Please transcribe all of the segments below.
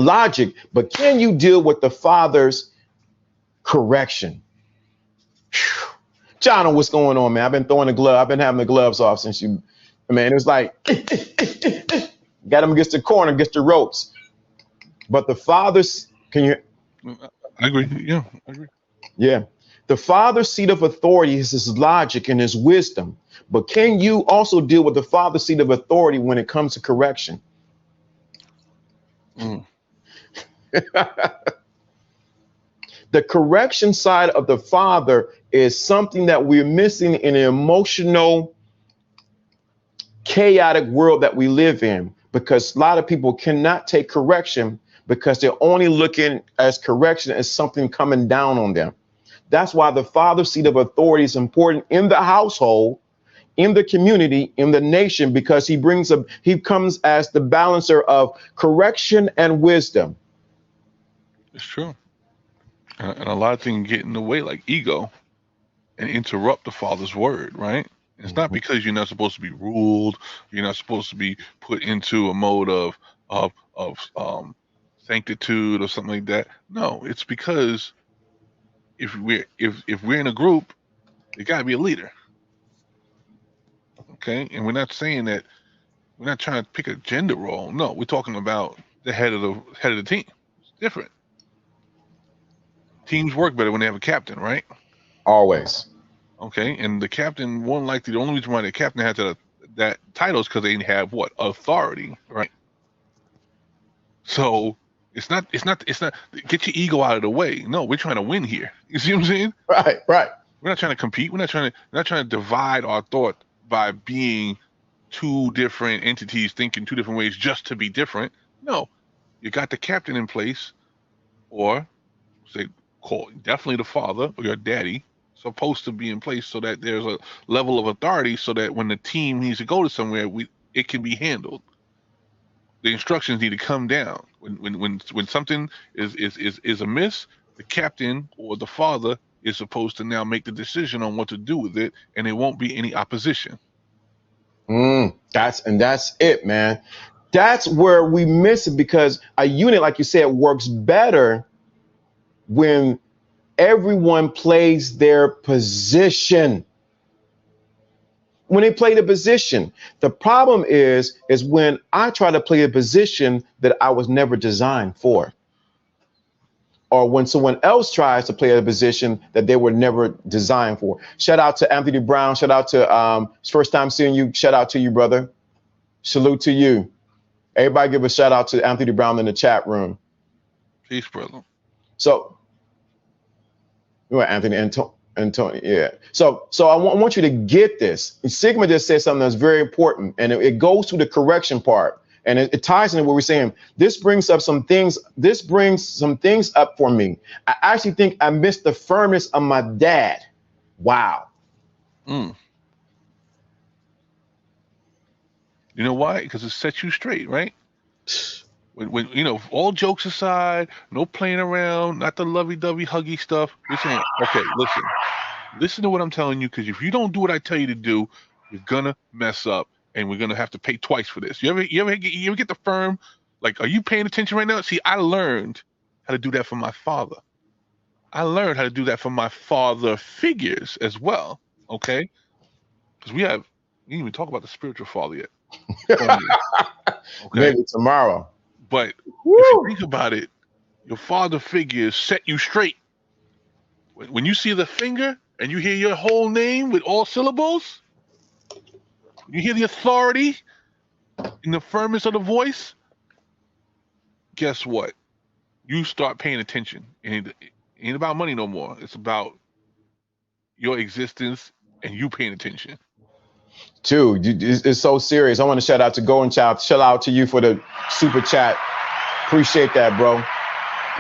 logic, but can you deal with the father's correction? Whew. John, what's going on, man? I've been throwing the glove. I've been having the gloves off since you, man. It was like, got him against the corner, against the ropes. But the father's, can you? I agree. Yeah, I agree. Yeah. The father's seat of authority is his logic and his wisdom. But can you also deal with the father's seat of authority when it comes to correction? Mm. The correction side of the father is something that we're missing in an emotional, chaotic world that we live in, because a lot of people cannot take correction because they're only looking as correction as something coming down on them. That's why the father's seat of authority is important in the household, in the community, in the nation, because he comes as the balancer of correction and wisdom. It's true. And a lot of things get in the way, like ego, and interrupt the Father's word, right? It's not because you're not supposed to be ruled, you're not supposed to be put into a mode of sanctitude or something like that. No, it's because if we're in a group, there got to be a leader, okay? And we're not saying that we're not trying to pick a gender role. No, we're talking about the head of the team. It's different. Teams work better when they have a captain, right? Always. Okay, and the captain, more than likely, the only reason why the captain had that title is because they have what? Authority, right? So it's not get your ego out of the way. No, we're trying to win here. You see what I'm saying? Right, right. We're not trying to compete. We're not trying to divide our thought by being two different entities thinking two different ways just to be different. No, you got the captain in place, or say definitely the father or your daddy supposed to be in place so that there's a level of authority so that when the team needs to go to somewhere, it can be handled. The instructions need to come down. When something is amiss, the captain or the father is supposed to now make the decision on what to do with it, and there won't be any opposition. That's it, man. That's where we miss it, because a unit, like you said, works better when everyone plays their position. When they play the position, the problem is when I try to play a position that I was never designed for, or when someone else tries to play a position that they were never designed for. Shout out to Anthony Brown. Shout out to first time seeing you. Shout out to you, brother. Salute to you. Everybody give a shout out to Anthony Brown in the chat room. Peace, brother. So, Anthony Antonio, yeah. So I want you to get this. Sigma just said something that's very important, and it goes to the correction part, and it ties into what we're saying. This brings some things up for me. I actually think I missed the firmness of my dad. Wow. You know why? Because it sets you straight, right? When all jokes aside, no playing around, not the lovey-dovey huggy stuff. We're saying, okay, listen to what I'm telling you, because if you don't do what I tell you to do, you're gonna mess up, and we're gonna have to pay twice for this. You ever get the firm? Like, are you paying attention right now? See, I learned how to do that for my father. I learned how to do that for my father figures as well. Okay, because we didn't even talk about the spiritual father yet. Okay, maybe tomorrow. But if you think about it, your father figures set you straight. When you see the finger and you hear your whole name with all syllables, you hear the authority in the firmness of the voice, guess what? You start paying attention. And it ain't about money no more. It's about your existence and you paying attention. Dude, it's so serious. I want to shout out to Golden Child. Shout out to you for the super chat. Appreciate that, bro.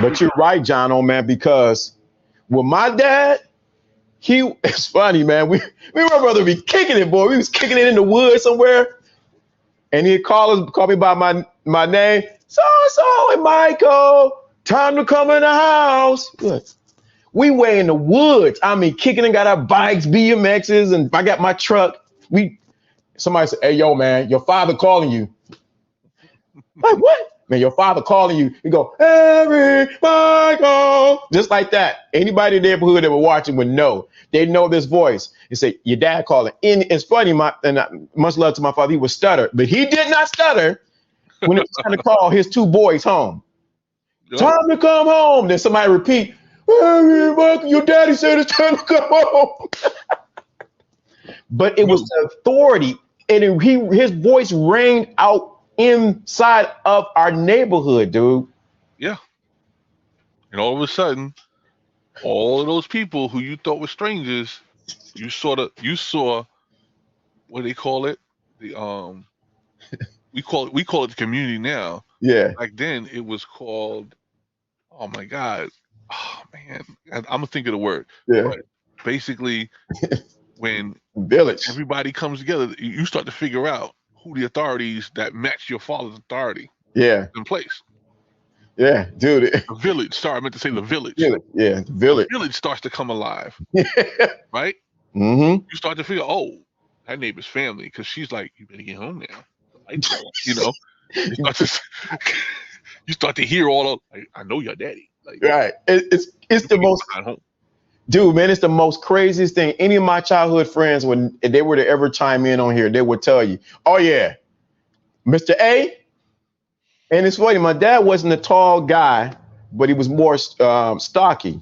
But you're right, John, man, because with my dad, it's funny, man. We my brother be kicking it, boy. We was kicking it in the woods somewhere. And he'd call me by my name. So and Michael, time to come in the house. Look, we way in the woods. I mean, kicking and got our bikes, BMXs, and I got my truck. Somebody said, hey, yo, man, your father calling you. Like, what? Man, your father calling you, you go, Harry, Michael, just like that. Anybody in the neighborhood that were watching would know. They know this voice. You say, your dad calling. And it's funny, much love to my father, he would stutter, but he did not stutter when it was time to call his two boys home. Yep. Time to come home. Then somebody repeat, Harry, Michael, your daddy said it's time to come home. But it was the authority, and his voice rang out inside of our neighborhood, dude. Yeah. And all of a sudden, all of those people who you thought were strangers, you saw what they call it? The we call it the community now. Yeah. Back then it was called, oh my God. Oh man. I'm gonna think of the word. Yeah. But basically when village, everybody comes together, you start to figure out who the authorities that match your father's authority in place. Yeah, dude. The village. Sorry, I meant to say the village. Yeah, the village. The village starts to come alive. Right? Mm-hmm. You start to figure, oh, that neighbor's family, because she's like, you better get home now. You know, you start to hear all of, like, I know your daddy. Like, right. It's the most, dude, man, it's the most craziest thing. Any of my childhood friends, when they were to ever chime in on here, they would tell you, oh yeah, Mr. A. And it's funny, my dad wasn't a tall guy, but he was more stocky.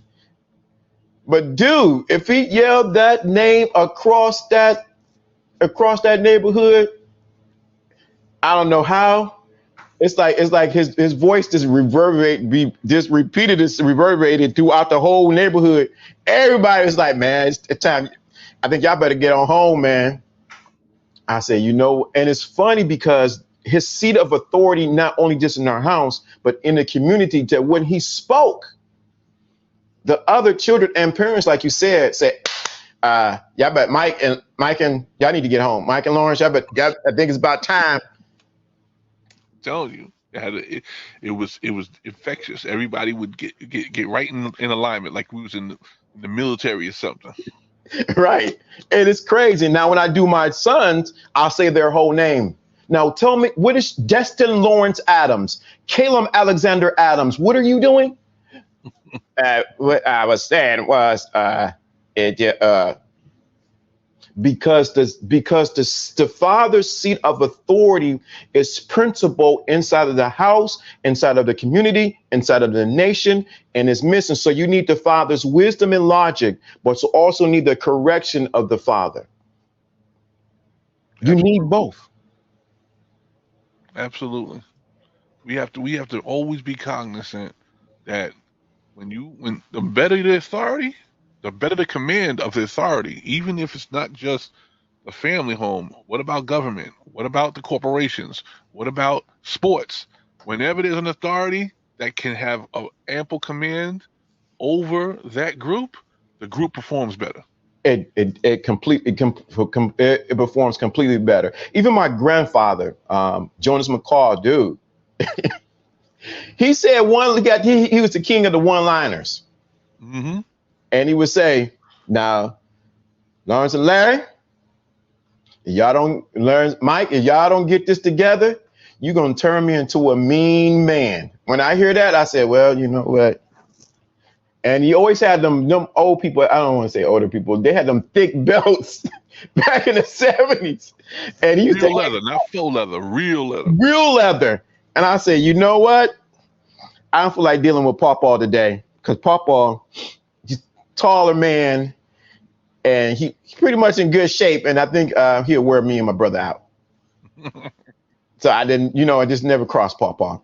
But dude, if he yelled that name across that neighborhood, I don't know how. It's like his voice just reverberated throughout the whole neighborhood. Everybody was like, man, it's time. I think y'all better get on home, man. I said, you know, and it's funny because his seat of authority, not only just in our house, but in the community, that when he spoke, the other children and parents, like you said, y'all bet Mike and y'all need to get home. Mike and Lawrence, I think it's about time. I'm telling you, it was infectious. Everybody would get right in alignment, like we was in the military or something. Right. And it's crazy. Now, when I do my sons, I'll say their whole name. Now, tell me, what is Destin Lawrence Adams? Caleb Alexander Adams, what are you doing? What I was saying was, because the father's seat of authority is principle inside of the house, inside of the community, inside of the nation, and is missing. So you need the father's wisdom and logic, but you also need the correction of the father. You need both. Absolutely. We have to always be cognizant that when the better the authority, the better the command of the authority, even if it's not just a family home. What about government? What about the corporations? What about sports? Whenever there's an authority that can have an ample command over that group, the group performs better. It performs completely better. Even my grandfather, Jonas McCall, dude, he said he was the king of the one-liners. Mm-hmm. And he would say, now, Lawrence and Larry, if y'all don't learn, Mike, if y'all don't get this together, you're going to turn me into a mean man. When I hear that, I said, well, you know what? And he always had them old people. I don't want to say older people. They had them thick belts back in the 70s. And he used real leather, not faux leather, real leather. Real leather. And I said, you know what? I don't feel like dealing with Pawpaw today, because Pawpaw, he's a taller man, and he's pretty much in good shape. And I think he'll wear me and my brother out. So I didn't, I just never crossed Pawpaw.